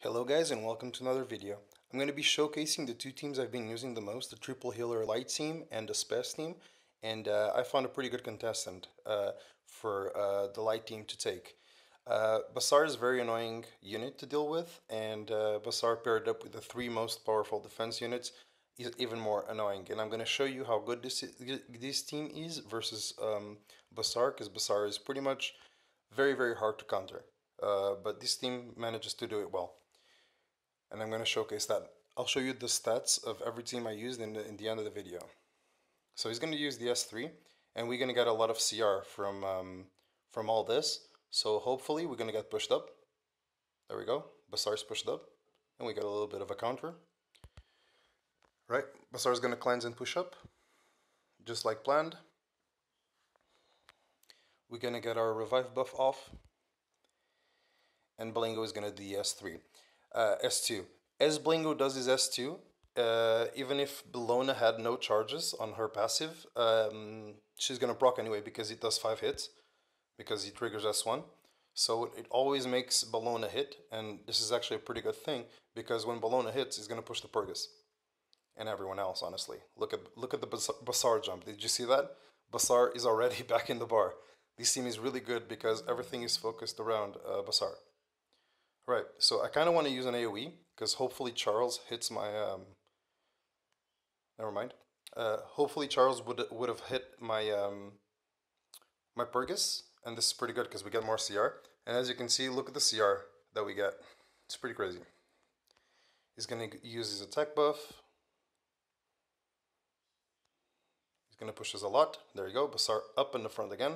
Hello guys and welcome to another video. I'm going to be showcasing the two teams I've been using the most, the Triple Healer Light team and the Spez team, and I found a pretty good contestant for the Light team to take. Basar is a very annoying unit to deal with, and Basar paired up with the three most powerful defense units is even more annoying, and I'm going to show you how good this team is versus Basar, because Basar is pretty much very hard to counter, but this team manages to do it well, and I'm going to showcase that. I'll show you the stats of every team I used in the end of the video. So he's going to use the S3, and we're going to get a lot of CR from all this. So hopefully we're going to get pushed up. There we go. Basar's pushed up, and we get a little bit of a counter. Right, Basar's going to cleanse and push up, just like planned. We're going to get our revive buff off, and Blingo is going to do the S3. S2. As Blingo does his S2, even if Bellona had no charges on her passive, she's gonna proc anyway because it does 5 hits, because he triggers S1. So it always makes Bellona hit, and this is actually a pretty good thing because when Bellona hits, he's gonna push the Purgus and everyone else. Honestly, look at the Basar jump. Did you see that? Basar is already back in the bar. This team is really good because everything is focused around Basar. Right, so I kind of want to use an AoE because hopefully Charles hits my. Never mind. Hopefully Charles would have hit my my Purgus, and this is pretty good because we get more CR. And as you can see, look at the CR that we get. It's pretty crazy. He's gonna use his attack buff. He's gonna push us a lot. There you go. Basar up in the front again.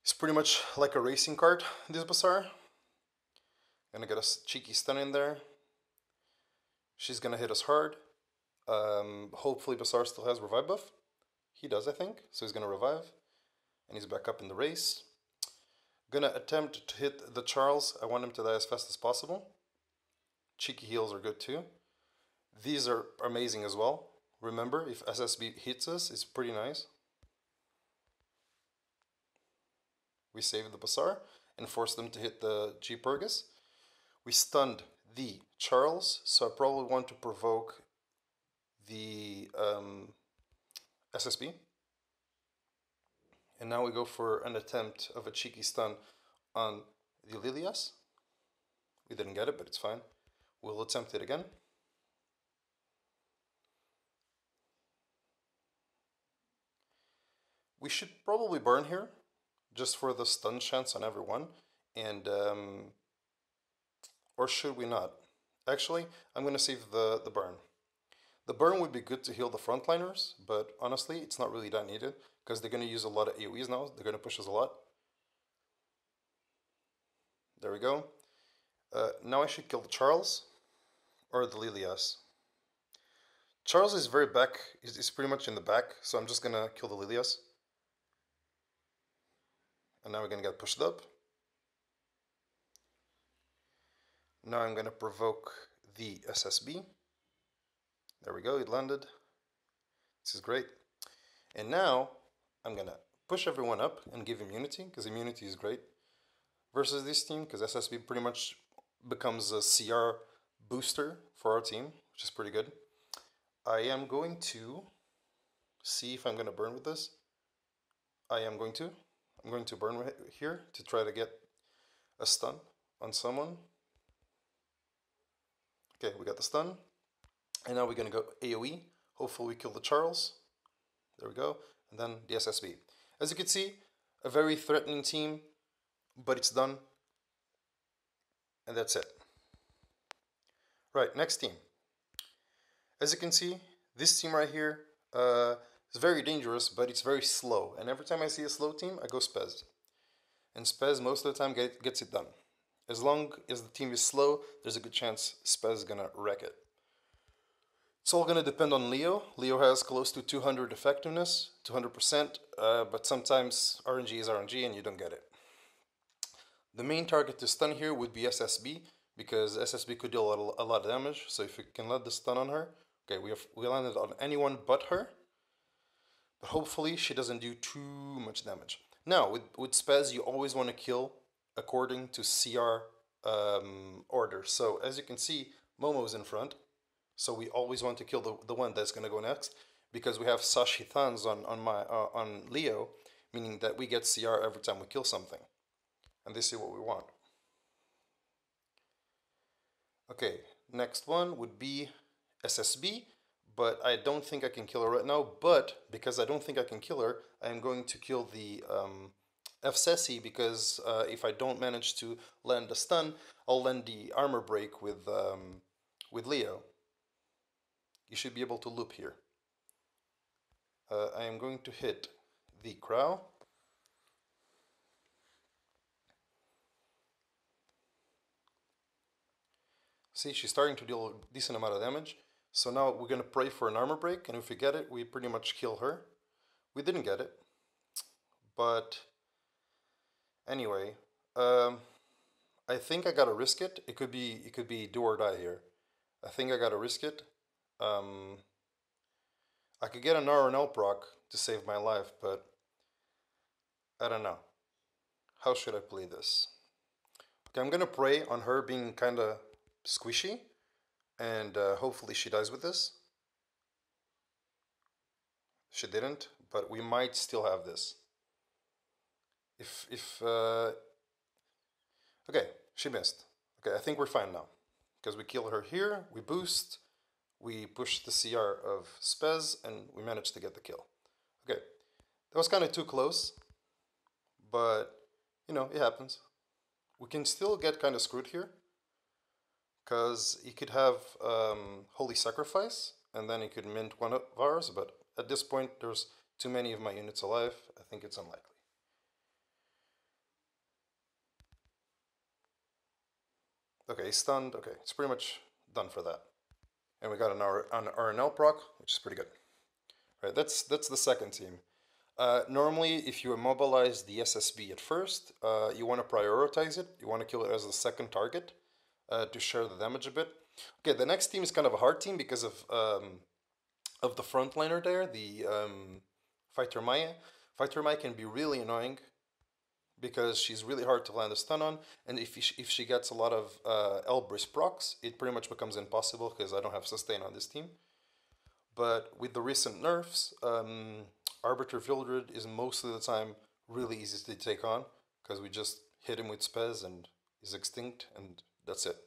It's pretty much like a racing cart. This Basar. Gonna get a cheeky stun in there. She's gonna hit us hard. Hopefully Basar still has revive buff. He does, I think. So he's gonna revive. And he's back up in the race. Gonna attempt to hit the Charles. I want him to die as fast as possible. Cheeky heals are good too. These are amazing as well. Remember, if SSB hits us, it's pretty nice. We saved the Basar and forced them to hit the G Purgus. We stunned the Charles, so I probably want to provoke the SSB. And now we go for an attempt of a cheeky stun on the Lilias. We didn't get it, but it's fine. We'll attempt it again. We should probably burn here, just for the stun chance on everyone. And or should we not? Actually, I'm going to save the burn. The burn would be good to heal the frontliners, but honestly, it's not really that needed because they're going to use a lot of AoEs now. They're going to push us a lot. There we go. Now I should kill the Charles or the Lilias. Charles is very back. He's pretty much in the back, so I'm just going to kill the Lilias. And now we're going to get pushed up. Now I'm going to provoke the SSB. There we go, it landed. This is great. And now I'm going to push everyone up and give immunity, because immunity is great versus this team, because SSB pretty much becomes a CR booster for our team, which is pretty good. I am going to see if I'm going to burn with this. I am going to. I'm going to burn here to try to get a stun on someone. Okay, we got the stun. And now we're going to go AoE. Hopefully we kill the Charles. There we go. And then the SSB. As you can see, a very threatening team, but it's done. And that's it. Right, next team. As you can see, this team right here is very dangerous, but it's very slow. And every time I see a slow team, I go Spez. And Spez most of the time gets it done. As long as the team is slow, there's a good chance Spez is gonna wreck it. It's all gonna depend on Leo. Leo has close to 200 effectiveness, 200%, but sometimes RNG is RNG and you don't get it. The main target to stun here would be SSB, because SSB could deal a lot of damage, so if we can let the stun on her. Okay, we landed on anyone but her, but hopefully she doesn't do too much damage. Now, with Spez, you always want to kill according to CR order. So as you can see, Momo's in front. So we always want to kill the one that's going to go next because we have Sashi Thans on Leo, meaning that we get CR every time we kill something. And this is what we want. Okay, next one would be SSB, but I don't think I can kill her right now. But because I don't think I can kill her, I am going to kill the FSESI because if I don't manage to land a stun, I'll land the armor break with Leo. You should be able to loop here. I am going to hit the Crow. See, she's starting to deal a decent amount of damage. So now we're going to pray for an armor break, and if we get it, we pretty much kill her. We didn't get it. But anyway, I think I gotta risk it. It could be do or die here. I think I gotta risk it. I could get an RNL proc to save my life, but I don't know. How should I play this? Okay, I'm gonna pray on her being kinda squishy, and hopefully she dies with this. She didn't, but we might still have this. Okay, she missed. Okay, I think we're fine now. Because we kill her here, we boost, we push the CR of Spez, and we managed to get the kill. Okay, that was kind of too close, but, you know, it happens. We can still get kind of screwed here, because he could have Holy Sacrifice, and then he could mint one of ours, but at this point, there's too many of my units alive. I think it's unlikely. Okay, he's stunned. Okay, it's pretty much done for that. And we got an RNL proc, which is pretty good. Right, that's the second team. Normally, if you immobilize the SSB at first, you want to prioritize it. You want to kill it as the second target to share the damage a bit. Okay, the next team is kind of a hard team because of the frontliner there, the Fighter Maya. Fighter Maya can be really annoying because she's really hard to land a stun on, and if she gets a lot of Elbrus procs, it pretty much becomes impossible because I don't have sustain on this team. But with the recent nerfs, Arbiter Vildred is most of the time really easy to take on because we just hit him with Spez and he's extinct, and that's it.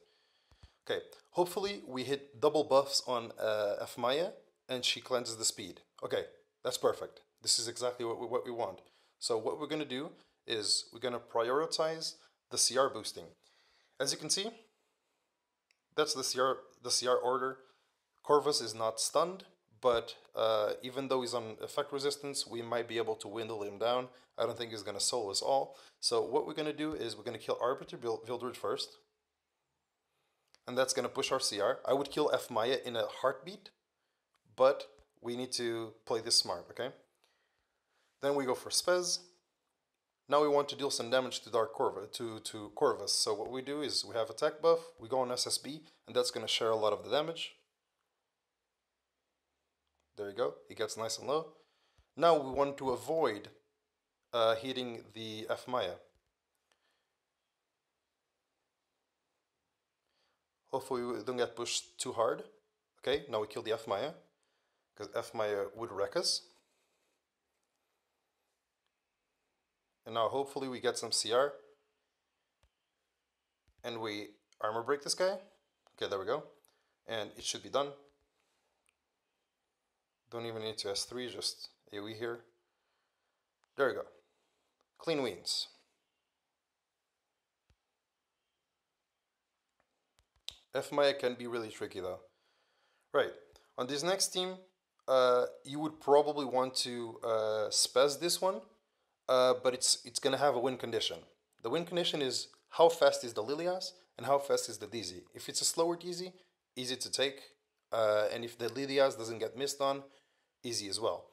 Okay, hopefully we hit double buffs on F Maya and she cleanses the speed. Okay, that's perfect. This is exactly what we want. So what we're going to do is we're going to prioritize the CR boosting. As you can see, that's the CR order. Corvus is not stunned, but even though he's on effect resistance, we might be able to dwindle him down. I don't think he's going to solo us all. So what we're going to do is we're going to kill Arbiter Vildred first, and that's going to push our CR. I would kill F Maya in a heartbeat, but we need to play this smart, okay? Then we go for Spez. Now we want to deal some damage to Corvus. So what we do is we have attack buff, we go on SSB, and that's going to share a lot of the damage. There you go, he gets nice and low. Now we want to avoid hitting the F Maya. Hopefully we don't get pushed too hard. Okay, now we kill the F Maya, because F Maya would wreck us. And now hopefully we get some CR. And we armor break this guy. Okay, there we go. And it should be done. Don't even need to S3, just AoE here. There we go. Clean wins. F Maya can be really tricky though. Right, on this next team, you would probably want to spez this one, but it's gonna have a win condition. The win condition is how fast is the Lilias and how fast is the DZ. If it's a slower DZ, easy to take, and if the Lilias doesn't get missed on, easy as well.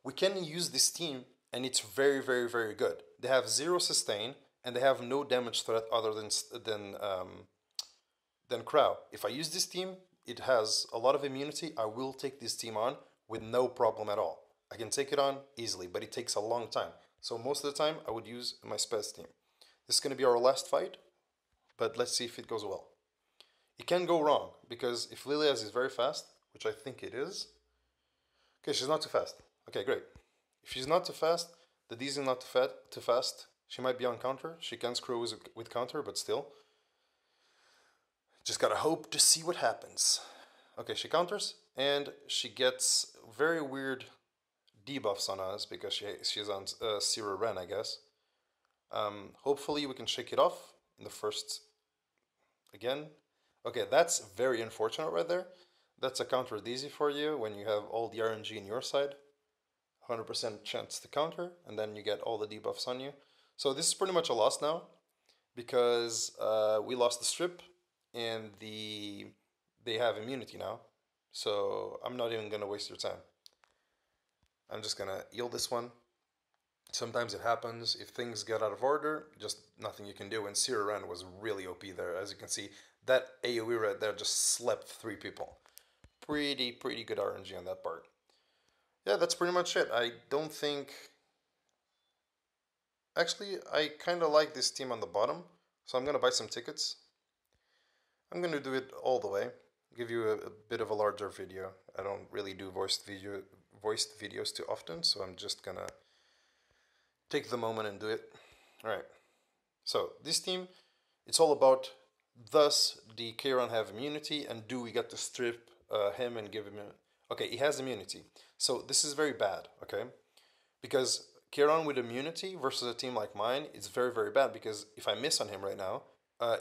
We can use this team, and it's very, very, very good. They have 0 sustain, and they have no damage threat other than Crow. If I use this team, it has a lot of immunity. I will take this team on with no problem at all. I can take it on easily, but it takes a long time. So most of the time, I would use my Spez team. This is going to be our last fight. but let's see if it goes well. It can go wrong, because if Lilias is very fast, which I think it is, okay, she's not too fast. Okay, great. If she's not too fast, the D's is not too fast. She might be on counter. She can screw with counter, but still. Just gotta hope to see what happens. Okay, she counters, and she gets very weird debuffs on us because she's on Zero Ren, I guess. Hopefully we can shake it off in the first again. Okay, that's very unfortunate right there. That's a counter easy for you when you have all the RNG in your side. 100% chance to counter, and then you get all the debuffs on you. So this is pretty much a loss now, because we lost the strip, and they have immunity now. So I'm not even gonna waste your time. I'm just gonna yield this one. Sometimes it happens. If things get out of order, just nothing you can do. And Zero Ren was really OP there. As you can see, that AoE right there just slept 3 people. Pretty good RNG on that part. Yeah, that's pretty much it. I don't think... Actually, I kind of like this team on the bottom, so I'm going to buy some tickets. I'm going to do it all the way. Give you a bit of a larger video. I don't really do voiced videos too often, so I'm just going to take the moment and do it. Alright, so this team, it's all about, does the Kayron have immunity, and do we get to strip him and give him... Okay, he has immunity. So this is very bad, okay? Because Kayron with immunity versus a team like mine, it's very bad, because if I miss on him right now,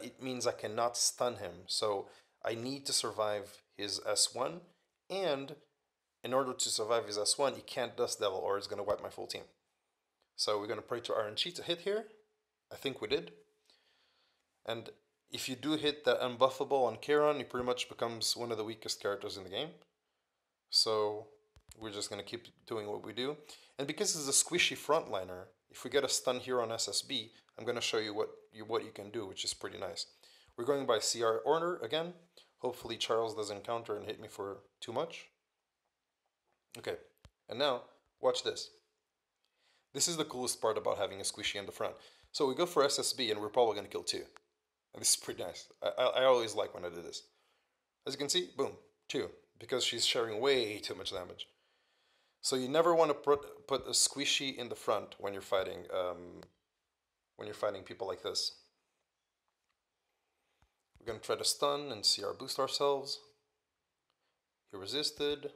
it means I cannot stun him. So I need to survive his S1, and in order to survive his S1, he can't Dust Devil or it's going to wipe my full team. So we're going to pray to RNG to hit here. I think we did. And if you do hit the unbuffable on Kayron, he pretty much becomes one of the weakest characters in the game. So we're just going to keep doing what we do. And because it's a squishy frontliner, if we get a stun here on SSB, I'm going to show you what you can do, which is pretty nice. We're going by CR order again. Hopefully Charles doesn't counter and hit me for too much. Okay, and now watch this. This is the coolest part about having a squishy in the front. So we go for SSB and we're probably going to kill 2. And this is pretty nice. I always like when I do this. As you can see, boom, 2. Because she's sharing way too much damage. So you never want to put a squishy in the front when you're fighting people like this. We're going to try to stun and CR boost ourselves. He resisted.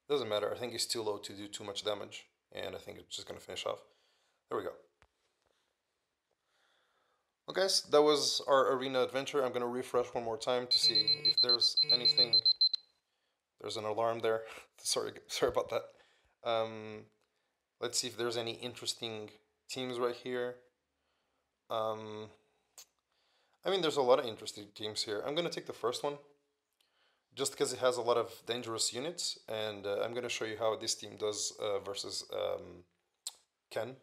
Doesn't matter, I think he's too low to do too much damage. And I think it's just going to finish off. There we go. Well guys, that was our arena adventure. I'm going to refresh one more time to see if there's anything. There's an alarm there. sorry about that. Let's see if there's any interesting teams right here. I mean, there's a lot of interesting teams here. I'm going to take the first one, just because it has a lot of dangerous units, and I'm going to show you how this team does versus Ken.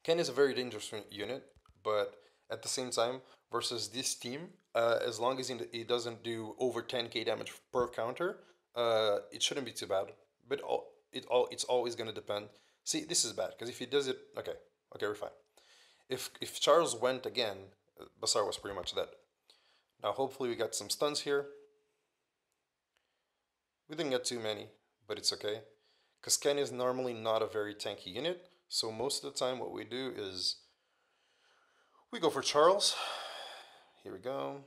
Ken is a very dangerous unit, but at the same time, versus this team, as long as he doesn't do over 10k damage per counter, it shouldn't be too bad. But it's always going to depend. See, this is bad, because if he does it... Okay, we're fine. If Charles went again, Basar was pretty much dead. Now hopefully we got some stuns here. We didn't get too many, but it's okay. Because Ken is normally not a very tanky unit, so most of the time what we do is we go for Charles. Here we go.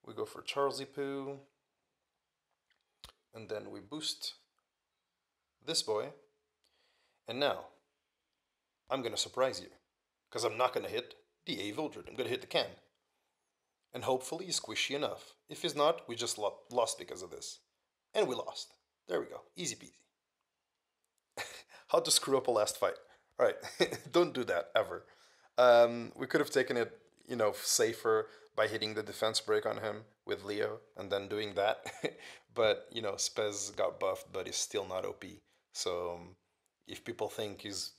We go for Charlesy Poo. And then we boost this boy. And now, I'm going to surprise you. Because I'm not going to hit the A Vildred. I'm going to hit the Ken. And hopefully he's squishy enough. If he's not, we just lost because of this. And we lost. There we go. Easy peasy. How to screw up a last fight. Alright, don't do that, ever. We could have taken it, safer by hitting the defense break on him with Leo and then doing that. But, Spez got buffed, but is still not OP. So, if people think he's,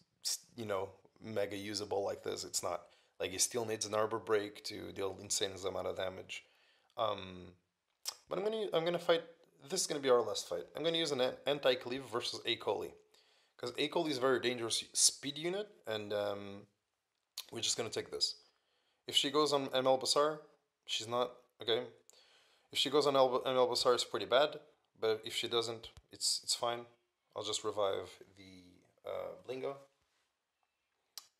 mega usable like this, it's not. Like, he still needs an Arbor Break to deal insane amount of damage. But I'm gonna fight. This is gonna be our last fight. I'm gonna use an anti-cleave versus Acoli, because Acoli is a very dangerous speed unit, and we're just gonna take this. If she goes on ML Basar, she's not, okay? If she goes on ML Basar, it's pretty bad, but if she doesn't, it's fine. I'll just revive the Blingo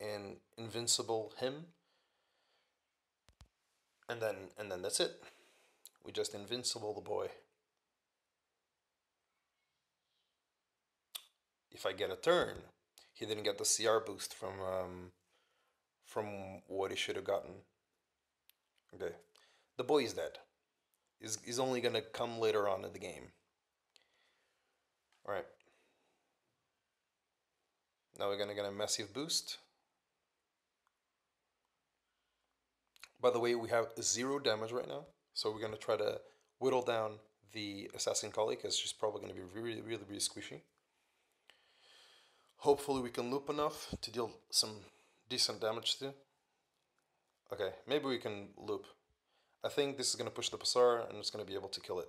and Invincible him, and then that's it. We just Invincible the boy. If I get a turn, he didn't get the CR boost from what he should have gotten. Okay, the boy is dead. He's only gonna come later on in the game. All right. Now we're gonna get a massive boost. By the way, we have 0 damage right now, so we're gonna try to whittle down the Assassin Collie because she's probably gonna be really, really, really squishy. Hopefully we can loop enough to deal some decent damage to. Okay, maybe we can loop. I think this is gonna push the Basar and it's gonna be able to kill it.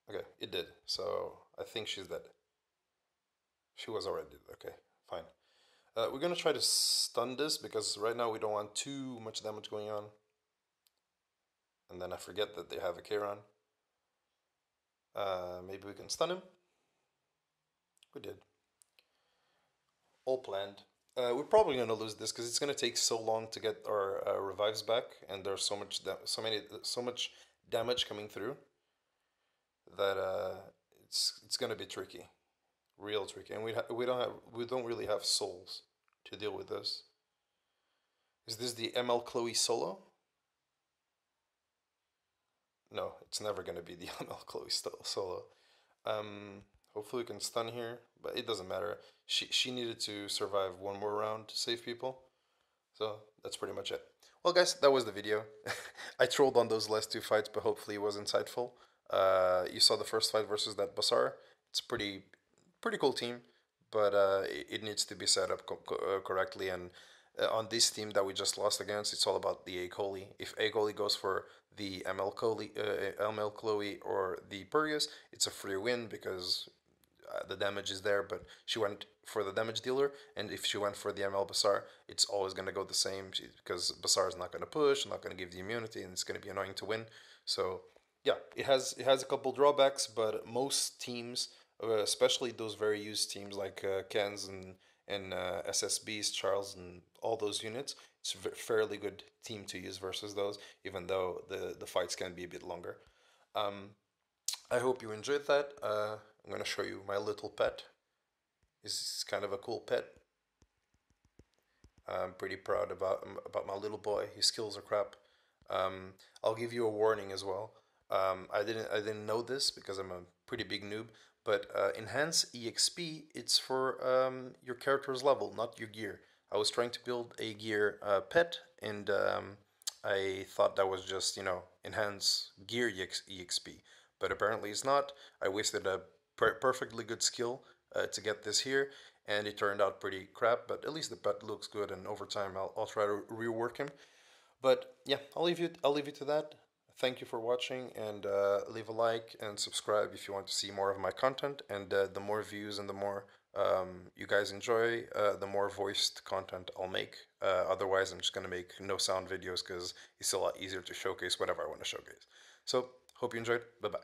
Okay, it did. So I think she's dead. She was already dead. Okay, fine. We're gonna try to stun this because right now we don't want too much damage going on. And then I forget that they have a Kayron. Maybe we can stun him. We did. All planned. We're probably gonna lose this because it's gonna take so long to get our revives back, and there's so much damage coming through that it's gonna be tricky, real tricky, and we don't really have souls to deal with this. Is this the ML Chloe solo? No, it's never gonna be the ML Chloe solo. Hopefully we can stun here, but it doesn't matter. She needed to survive one more round to save people, so that's pretty much it. Well, guys, that was the video. I trolled on those last 2 fights, but hopefully it was insightful. You saw the first fight versus that Basar. It's pretty cool team, but it needs to be set up correctly. And on this team that we just lost against, it's all about the Acoli. If Acoli goes for the ML Chloe or the Purgus, it's a free win because the damage is there, but she went for the damage dealer, and if she went for the ML Basar, it's always going to go the same because Basar is not going to push, not going to give the immunity, and it's going to be annoying to win. So yeah, it has a couple drawbacks, but most teams, especially those very used teams like Kens and SSBs, Charles, and all those units, it's a fairly good team to use versus those, even though the fights can be a bit longer. Um, I hope you enjoyed that. I'm gonna show you my little pet. He's kind of a cool pet. I'm pretty proud about my little boy. His skills are crap. I'll give you a warning as well. I didn't know this because I'm a pretty big noob. But enhance EXP, it's for your character's level, not your gear. I was trying to build a gear pet, and I thought that was just enhance gear EXP, but apparently it's not. I wasted a perfectly good skill to get this here, and it turned out pretty crap. But at least the pet looks good, and over time I'll try to rework him. But yeah, I'll leave you to that. Thank you for watching, and leave a like and subscribe if you want to see more of my content. And the more views and the more you guys enjoy, the more voiced content I'll make. Otherwise, I'm just gonna make no sound videos because it's a lot easier to showcase whatever I want to showcase. So hope you enjoyed. Bye bye.